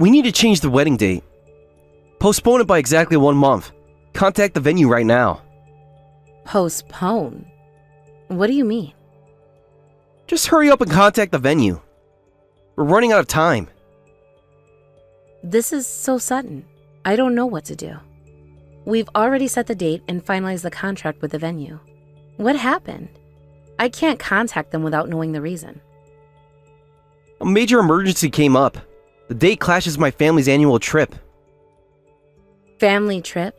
We need to change the wedding date. Postpone it by exactly 1 month. Contact the venue right now. Postpone? What do you mean? Just hurry up and contact the venue. We're running out of time. This is so sudden. I don't know what to do. We've already set the date and finalized the contract with the venue. What happened? I can't contact them without knowing the reason. A major emergency came up. The date clashes with my family's annual trip. Family trip?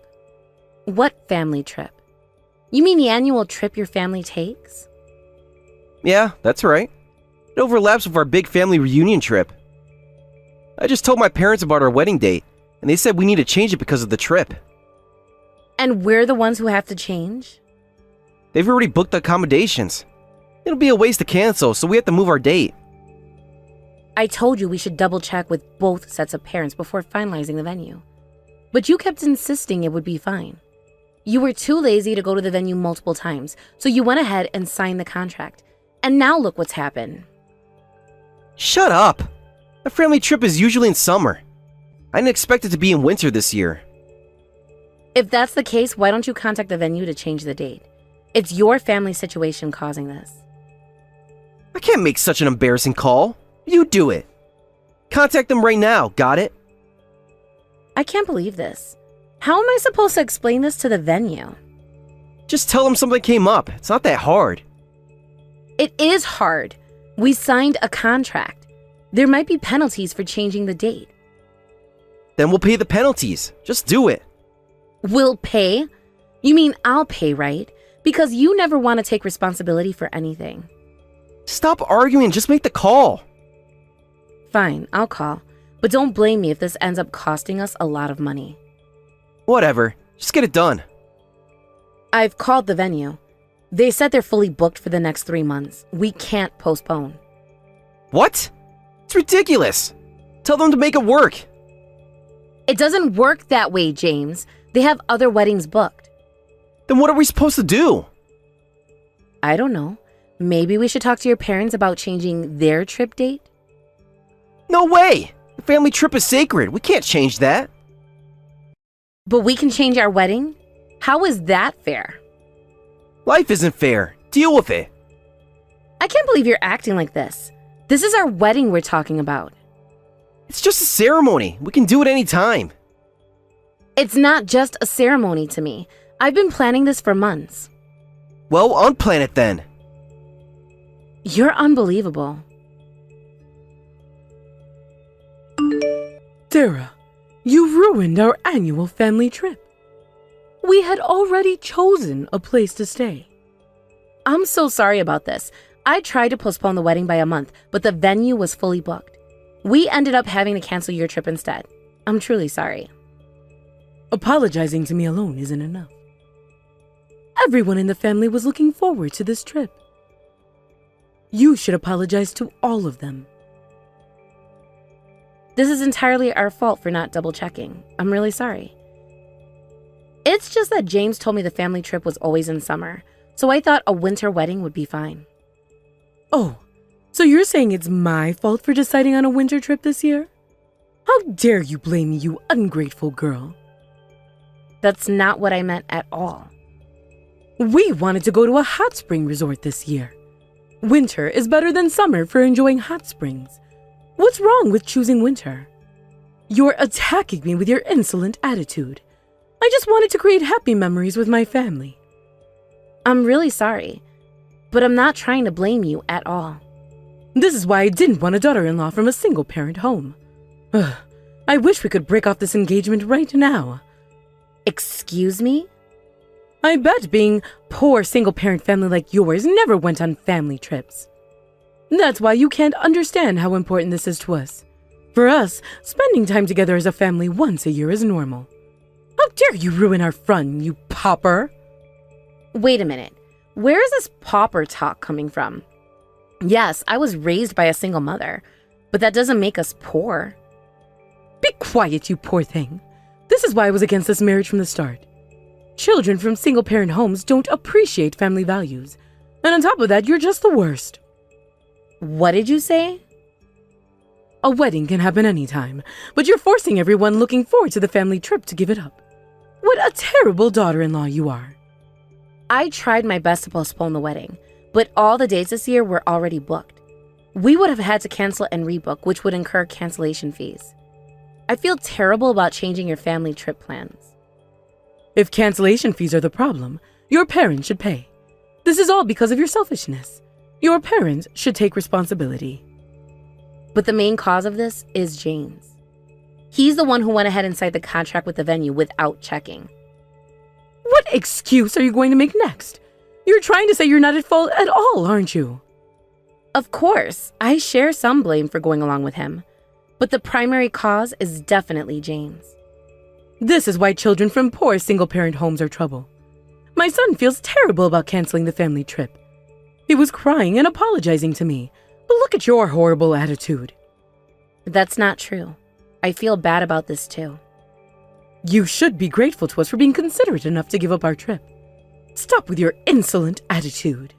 What family trip? You mean the annual trip your family takes? Yeah, that's right. It overlaps with our big family reunion trip. I just told my parents about our wedding date, and they said we need to change it because of the trip. And we're the ones who have to change? They've already booked the accommodations. It'll be a waste to cancel, so we have to move our date. I told you we should double check with both sets of parents before finalizing the venue. But you kept insisting it would be fine. You were too lazy to go to the venue multiple times, so you went ahead and signed the contract. And now look what's happened. Shut up! A family trip is usually in summer. I didn't expect it to be in winter this year. If that's the case, why don't you contact the venue to change the date? It's your family situation causing this. I can't make such an embarrassing call. You do it. Contact them right now, got it? I can't believe this. How am I supposed to explain this to the venue? Just tell them something came up. It's not that hard. It is hard. We signed a contract. There might be penalties for changing the date. Then we'll pay the penalties. Just do it. We'll pay? You mean I'll pay, right? Because you never want to take responsibility for anything. Stop arguing, just make the call. Fine, I'll call. But don't blame me if this ends up costing us a lot of money. Whatever, just get it done. I've called the venue. They said they're fully booked for the next 3 months. We can't postpone. What? It's ridiculous. Tell them to make it work. It doesn't work that way, James. They have other weddings booked. Then what are we supposed to do? I don't know. Maybe we should talk to your parents about changing their trip date? No way! The family trip is sacred. We can't change that. But we can change our wedding? How is that fair? Life isn't fair. Deal with it. I can't believe you're acting like this. This is our wedding we're talking about. It's just a ceremony. We can do it any time. It's not just a ceremony to me. I've been planning this for months. Well, unplan it then. You're unbelievable. Sarah, you ruined our annual family trip. We had already chosen a place to stay. I'm so sorry about this. I tried to postpone the wedding by a month, but the venue was fully booked. We ended up having to cancel your trip instead. I'm truly sorry. Apologizing to me alone isn't enough. Everyone in the family was looking forward to this trip. You should apologize to all of them. This is entirely our fault for not double checking. I'm really sorry. It's just that James told me the family trip was always in summer, so I thought a winter wedding would be fine. Oh, so you're saying it's my fault for deciding on a winter trip this year? How dare you blame me, you ungrateful girl? That's not what I meant at all. We wanted to go to a hot spring resort this year. Winter is better than summer for enjoying hot springs. What's wrong with choosing winter? You're attacking me with your insolent attitude. I just wanted to create happy memories with my family. I'm really sorry, but I'm not trying to blame you at all. This is why I didn't want a daughter-in-law from a single-parent home. Ugh, I wish we could break off this engagement right now. Excuse me? I bet being poor single-parent family like yours never went on family trips. That's why you can't understand how important this is to us. For us, spending time together as a family once a year is normal. How dare you ruin our fun, you pauper? Wait a minute. Where is this pauper talk coming from? Yes, I was raised by a single mother, but that doesn't make us poor. Be quiet, you poor thing. This is why I was against this marriage from the start. Children from single-parent homes don't appreciate family values. And on top of that, you're just the worst. What did you say? A wedding can happen anytime, but you're forcing everyone looking forward to the family trip to give it up. What a terrible daughter-in-law you are. I tried my best to postpone the wedding, but all the dates this year were already booked. We would have had to cancel and rebook, which would incur cancellation fees. I feel terrible about changing your family trip plans. If cancellation fees are the problem, your parents should pay. This is all because of your selfishness. Your parents should take responsibility. But the main cause of this is James. He's the one who went ahead and signed the contract with the venue without checking. What excuse are you going to make next? You're trying to say you're not at fault at all, aren't you? Of course, I share some blame for going along with him, but the primary cause is definitely James. This is why children from poor single-parent homes are trouble. My son feels terrible about canceling the family trip. He was crying and apologizing to me, but look at your horrible attitude. That's not true. I feel bad about this too. You should be grateful to us for being considerate enough to give up our trip. Stop with your insolent attitude.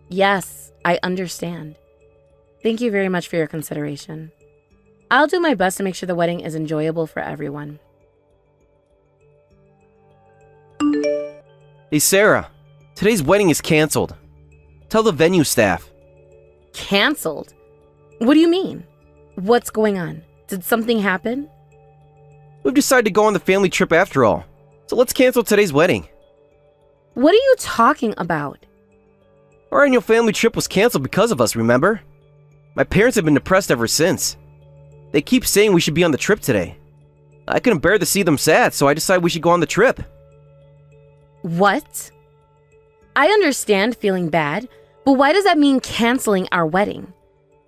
Yes, I understand. Thank you very much for your consideration. I'll do my best to make sure the wedding is enjoyable for everyone. Hey Sarah, today's wedding is canceled. Tell the venue staff. Canceled? What do you mean? What's going on? Did something happen? We've decided to go on the family trip after all, so let's cancel today's wedding. What are you talking about? Our annual family trip was canceled because of us, remember? My parents have been depressed ever since. They keep saying we should be on the trip today. I couldn't bear to see them sad, so I decided we should go on the trip. What? I understand feeling bad, but why does that mean canceling our wedding?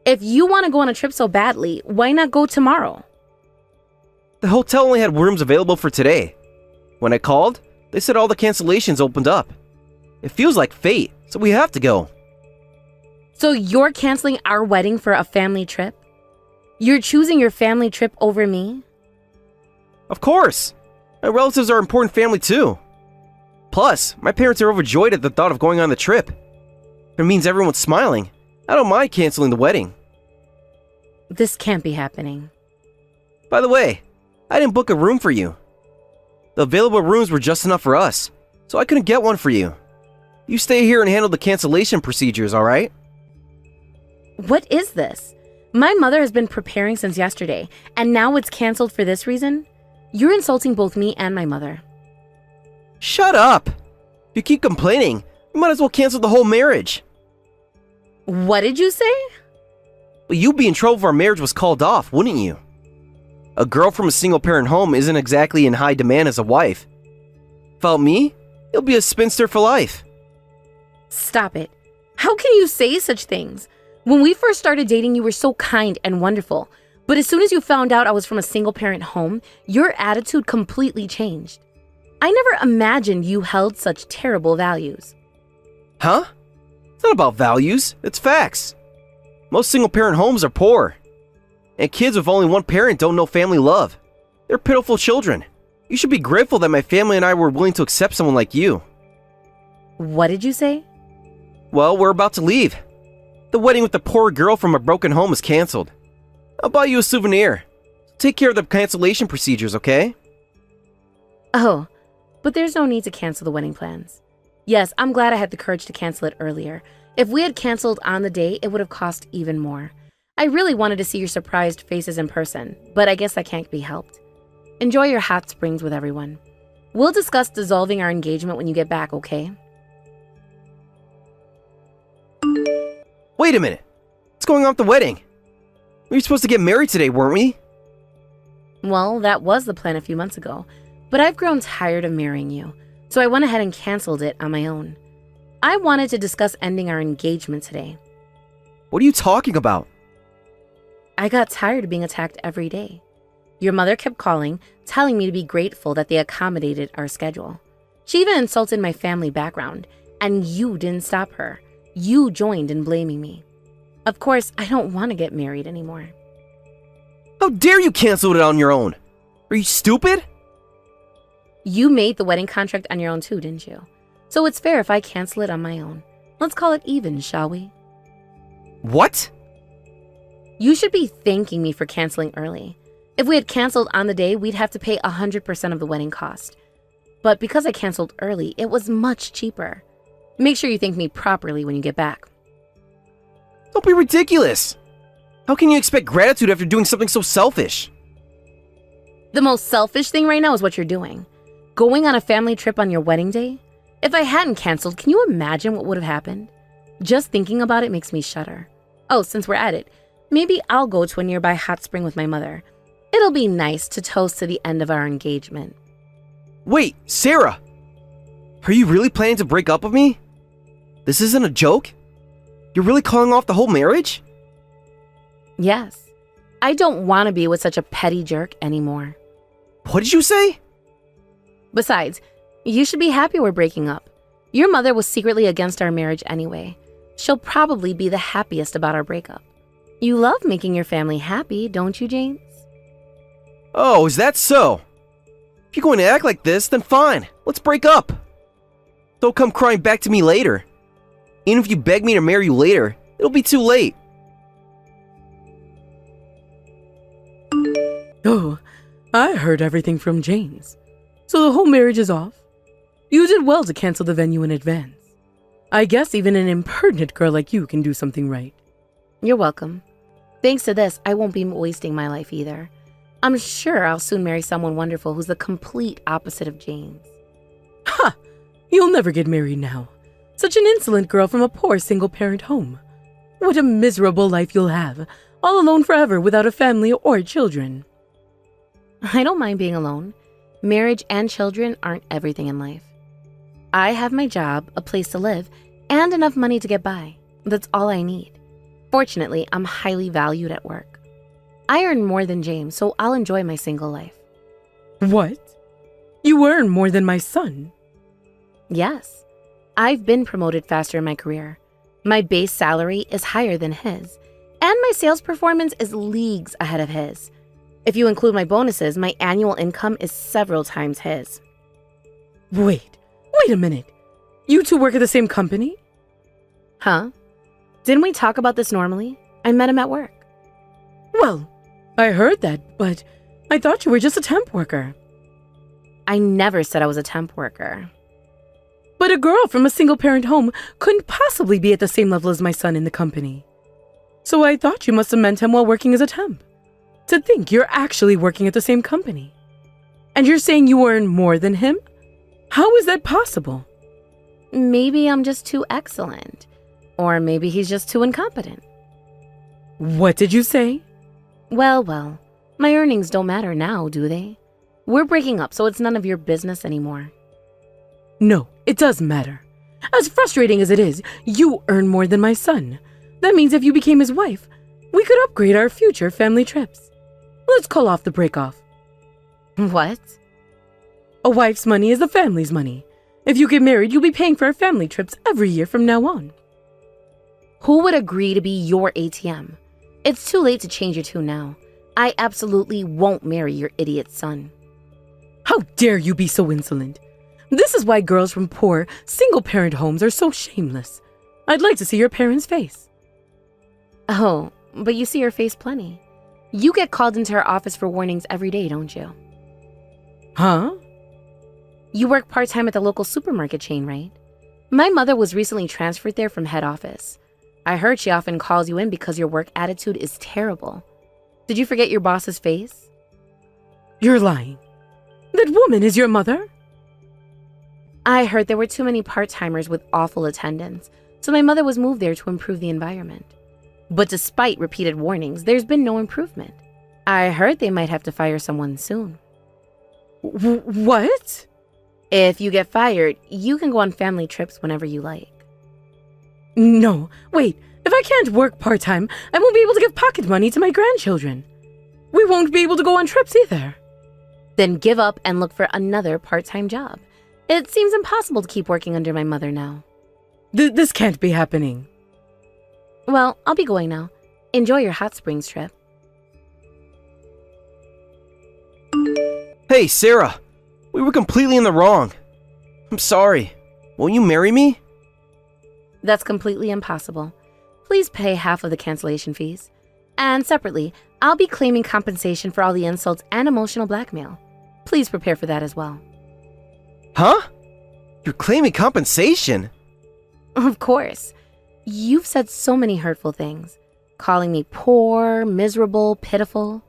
If you want to go on a trip so badly, why not go tomorrow? The hotel only had rooms available for today. When I called, they said all the cancellations opened up. It feels like fate, so we have to go. So you're canceling our wedding for a family trip? You're choosing your family trip over me? Of course! My relatives are important family too. Plus, my parents are overjoyed at the thought of going on the trip. If it means everyone's smiling, I don't mind canceling the wedding. This can't be happening. By the way, I didn't book a room for you. The available rooms were just enough for us, so I couldn't get one for you. You stay here and handle the cancellation procedures, alright? What is this? My mother has been preparing since yesterday, and now it's canceled for this reason? You're insulting both me and my mother. Shut up! If you keep complaining, you might as well cancel the whole marriage. What did you say? Well, you'd be in trouble if our marriage was called off, wouldn't you? A girl from a single-parent home isn't exactly in high demand as a wife. Without me, you'll be a spinster for life. Stop it. How can you say such things? When we first started dating, you were so kind and wonderful. But as soon as you found out I was from a single-parent home, your attitude completely changed. I never imagined you held such terrible values. Huh? It's not about values, it's facts. Most single-parent homes are poor. And kids with only one parent don't know family love. They're pitiful children. You should be grateful that my family and I were willing to accept someone like you. What did you say? Well, we're about to leave. The wedding with the poor girl from a broken home is canceled. I'll buy you a souvenir. Take care of the cancellation procedures, okay? Oh, but there's no need to cancel the wedding plans. Yes, I'm glad I had the courage to cancel it earlier. If we had canceled on the day, it would have cost even more. I really wanted to see your surprised faces in person, but I guess that can't be helped. Enjoy your hot springs with everyone. We'll discuss dissolving our engagement when you get back, okay? Wait a minute. What's going on with the wedding? We were supposed to get married today, weren't we? Well, that was the plan a few months ago, but I've grown tired of marrying you, so I went ahead and canceled it on my own. I wanted to discuss ending our engagement today. What are you talking about? I got tired of being attacked every day. Your mother kept calling, telling me to be grateful that they accommodated our schedule. She even insulted my family background, and you didn't stop her. You joined in blaming me. Of course, I don't want to get married anymore. How dare you cancel it on your own? Are you stupid? You made the wedding contract on your own too, didn't you? So it's fair if I cancel it on my own. Let's call it even, shall we? What? You should be thanking me for canceling early. If we had canceled on the day, we'd have to pay 100% of the wedding cost. But because I canceled early, it was much cheaper. Make sure you thank me properly when you get back. Don't be ridiculous. How can you expect gratitude after doing something so selfish? The most selfish thing right now is what you're doing. Going on a family trip on your wedding day? If I hadn't canceled, can you imagine what would have happened? Just thinking about it makes me shudder. Oh, since we're at it, maybe I'll go to a nearby hot spring with my mother. It'll be nice to toast to the end of our engagement. Wait, Sarah! Are you really planning to break up with me? This isn't a joke? You're really calling off the whole marriage? Yes. I don't want to be with such a petty jerk anymore. What did you say? Besides, you should be happy we're breaking up. Your mother was secretly against our marriage anyway. She'll probably be the happiest about our breakup. You love making your family happy, don't you, James? Oh, is that so? If you're going to act like this, then fine. Let's break up. Don't come crying back to me later. Even if you beg me to marry you later, it'll be too late. Oh, I heard everything from James. So the whole marriage is off? You did well to cancel the venue in advance. I guess even an impertinent girl like you can do something right. You're welcome. Thanks to this, I won't be wasting my life either. I'm sure I'll soon marry someone wonderful who's the complete opposite of James. Ha! You'll never get married now. Such an insolent girl from a poor single-parent home. What a miserable life you'll have, all alone forever without a family or children. I don't mind being alone. Marriage and children aren't everything in life. I have my job, a place to live, and enough money to get by. That's all I need. Fortunately, I'm highly valued at work. I earn more than James, so I'll enjoy my single life. What? You earn more than my son? Yes. I've been promoted faster in my career. My base salary is higher than his, and my sales performance is leagues ahead of his. If you include my bonuses, my annual income is several times his. Wait a minute. You two work at the same company? Huh? Didn't we talk about this normally? I met him at work. Well, I heard that, but I thought you were just a temp worker. I never said I was a temp worker. But a girl from a single-parent home couldn't possibly be at the same level as my son in the company. So I thought you must have met him while working as a temp. To think you're actually working at the same company. And you're saying you earn more than him? How is that possible? Maybe I'm just too excellent. Or maybe he's just too incompetent. What did you say? Well, my earnings don't matter now, do they? We're breaking up, so it's none of your business anymore. No, it does matter. As frustrating as it is, you earn more than my son. That means if you became his wife, we could upgrade our future family trips. Let's call off the break-off. What? A wife's money is the family's money. If you get married, you'll be paying for our family trips every year from now on. Who would agree to be your ATM? It's too late to change your tune now. I absolutely won't marry your idiot son. How dare you be so insolent? This is why girls from poor, single-parent homes are so shameless. I'd like to see your parents' face. Oh, but you see her face plenty. You get called into her office for warnings every day, don't you? Huh? You work part-time at the local supermarket chain, right? My mother was recently transferred there from head office. I heard she often calls you in because your work attitude is terrible. Did you forget your boss's face? You're lying. That woman is your mother? I heard there were too many part-timers with awful attendance, so my mother was moved there to improve the environment. But despite repeated warnings, there's been no improvement. I heard they might have to fire someone soon. What? If you get fired, you can go on family trips whenever you like. No, wait. If I can't work part-time, I won't be able to give pocket money to my grandchildren. We won't be able to go on trips either. Then give up and look for another part-time job. It seems impossible to keep working under my mother now. This can't be happening. Well, I'll be going now. Enjoy your hot springs trip. Hey, Sarah. We were completely in the wrong. I'm sorry. Won't you marry me? That's completely impossible. Please pay half of the cancellation fees. And separately, I'll be claiming compensation for all the insults and emotional blackmail. Please prepare for that as well. Huh? You're claiming compensation? Of course. You've said so many hurtful things, calling me poor, miserable, pitiful.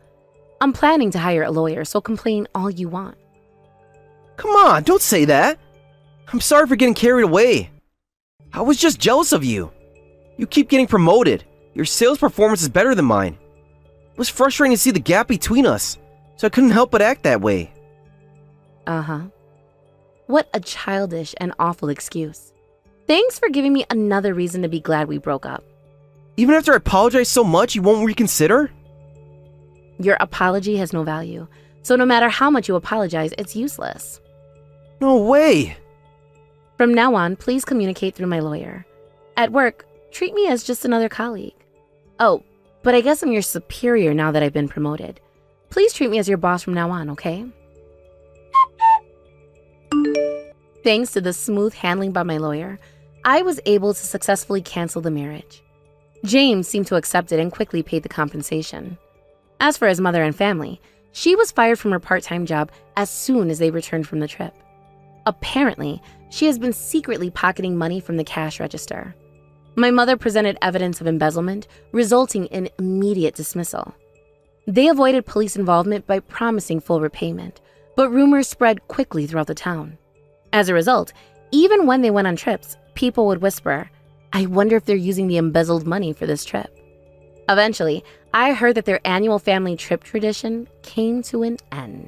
I'm planning to hire a lawyer, so complain all you want. Come on, don't say that. I'm sorry for getting carried away. I was just jealous of you. You keep getting promoted. Your sales performance is better than mine. It was frustrating to see the gap between us, so I couldn't help but act that way. Uh-huh. What a childish and awful excuse. Thanks for giving me another reason to be glad we broke up. Even after I apologized so much, you won't reconsider? Your apology has no value, so no matter how much you apologize, it's useless. No way. From now on, please communicate through my lawyer. At work, treat me as just another colleague. Oh, but I guess I'm your superior now that I've been promoted. Please treat me as your boss from now on, okay? Thanks to the smooth handling by my lawyer, I was able to successfully cancel the marriage. James seemed to accept it and quickly paid the compensation. As for his mother and family, she was fired from her part-time job as soon as they returned from the trip. Apparently, she has been secretly pocketing money from the cash register. My mother presented evidence of embezzlement, resulting in immediate dismissal. They avoided police involvement by promising full repayment, but rumors spread quickly throughout the town. As a result, even when they went on trips, people would whisper, "I wonder if they're using the embezzled money for this trip." Eventually, I heard that their annual family trip tradition came to an end.